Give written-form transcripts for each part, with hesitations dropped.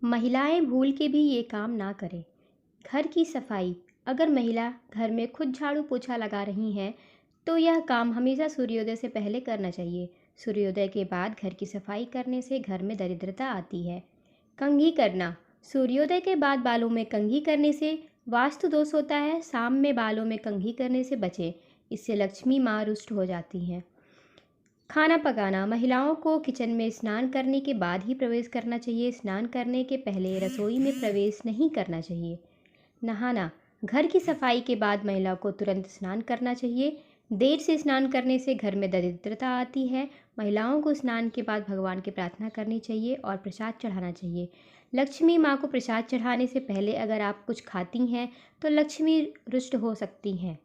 महिलाएं भूल के भी ये काम ना करें। घर की सफाई। अगर महिला घर में खुद झाड़ू पोछा लगा रही हैं तो यह काम हमेशा सूर्योदय से पहले करना चाहिए। सूर्योदय के बाद घर की सफाई करने से घर में दरिद्रता आती है। कंघी करना। सूर्योदय के बाद बालों में कंघी करने से वास्तु दोष होता है। शाम में बालों में कंघी करने से बचें, इससे लक्ष्मी माँ रुष्ट हो जाती हैं। खाना पकाना। महिलाओं को किचन में स्नान करने के बाद ही प्रवेश करना चाहिए। स्नान करने के पहले रसोई में प्रवेश नहीं करना चाहिए। नहाना। घर की सफाई के बाद महिला को तुरंत स्नान करना चाहिए। देर से स्नान करने से घर में दरिद्रता आती है। महिलाओं को स्नान के बाद भगवान की प्रार्थना करनी चाहिए और प्रसाद चढ़ाना चाहिए। लक्ष्मी माँ को प्रसाद चढ़ाने से पहले अगर आप कुछ खाती हैं तो लक्ष्मी रुष्ट हो सकती हैं।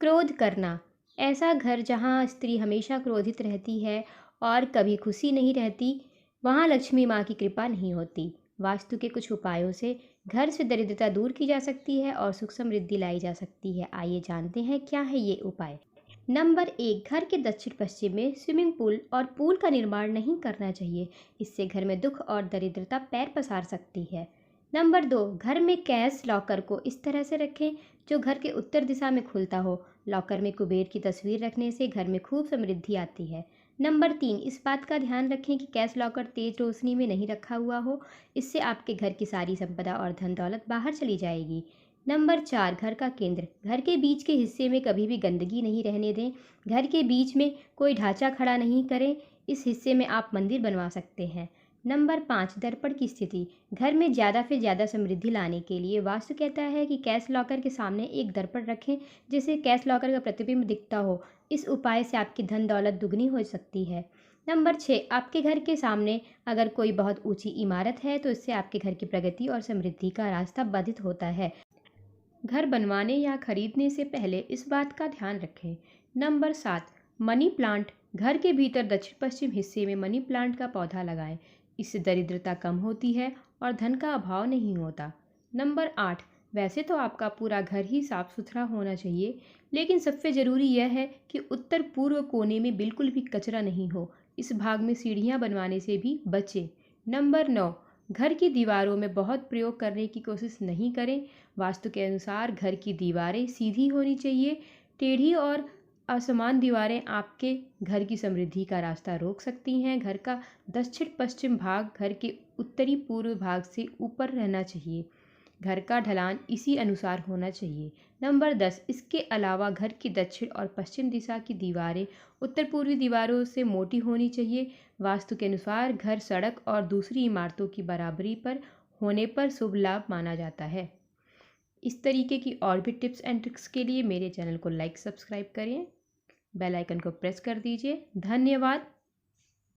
क्रोध करना। ऐसा घर जहाँ स्त्री हमेशा क्रोधित रहती है और कभी खुशी नहीं रहती, वहाँ लक्ष्मी माँ की कृपा नहीं होती। वास्तु के कुछ उपायों से घर से दरिद्रता दूर की जा सकती है और सुख समृद्धि लाई जा सकती है। आइए जानते हैं क्या है ये उपाय। नंबर 1, घर के दक्षिण पश्चिम में स्विमिंग पूल और पूल का निर्माण नहीं करना चाहिए। इससे घर में दुख और दरिद्रता पैर पसार सकती है। नंबर 2, घर में कैश लॉकर को इस तरह से रखें जो घर के उत्तर दिशा में खुलता हो। लॉकर में कुबेर की तस्वीर रखने से घर में खूब समृद्धि आती है। नंबर 3, इस बात का ध्यान रखें कि कैश लॉकर तेज रोशनी में नहीं रखा हुआ हो। इससे आपके घर की सारी संपदा और धन दौलत बाहर चली जाएगी। नंबर 4, घर का केंद्र। घर के बीच के हिस्से में कभी भी गंदगी नहीं रहने दें। घर के बीच में कोई ढांचा खड़ा नहीं करें। इस हिस्से में आप मंदिर बनवा सकते हैं। नंबर 5, दर्पण की स्थिति। घर में ज़्यादा से ज़्यादा समृद्धि लाने के लिए वास्तु कहता है कि कैश लॉकर के सामने एक दर्पण रखें जिससे कैश लॉकर का प्रतिबिंब दिखता हो। इस उपाय से आपकी धन दौलत दुगनी हो सकती है। नंबर 6, आपके घर के सामने अगर कोई बहुत ऊंची इमारत है तो इससे आपके घर की प्रगति और समृद्धि का रास्ता बाधित होता है। घर बनवाने या खरीदने से पहले इस बात का ध्यान रखें। Number 7, money plant. घर के भीतर दक्षिण पश्चिम हिस्से में मनी प्लांट का पौधा लगाएं। इससे दरिद्रता कम होती है और धन का अभाव नहीं होता। नंबर 8, वैसे तो आपका पूरा घर ही साफ सुथरा होना चाहिए, लेकिन सबसे ज़रूरी यह है कि उत्तर पूर्व कोने में बिल्कुल भी कचरा नहीं हो। इस भाग में सीढ़ियाँ बनवाने से भी बचें। नंबर 9, घर की दीवारों में बहुत प्रयोग करने की कोशिश नहीं करें। वास्तु के अनुसार घर की दीवारें सीधी होनी चाहिए। टेढ़ी और असमान दीवारें आपके घर की समृद्धि का रास्ता रोक सकती हैं। घर का दक्षिण पश्चिम भाग घर के उत्तरी पूर्व भाग से ऊपर रहना चाहिए। घर का ढलान इसी अनुसार होना चाहिए। नंबर 10, इसके अलावा घर की दक्षिण और पश्चिम दिशा की दीवारें उत्तर पूर्वी दीवारों से मोटी होनी चाहिए। वास्तु के अनुसार घर सड़क और दूसरी इमारतों की बराबरी पर होने पर शुभ लाभ माना जाता है। इस तरीके की और भी टिप्स एंड ट्रिक्स के लिए मेरे चैनल को लाइक सब्सक्राइब करें, बेल आइकन को प्रेस कर दीजिए। धन्यवाद।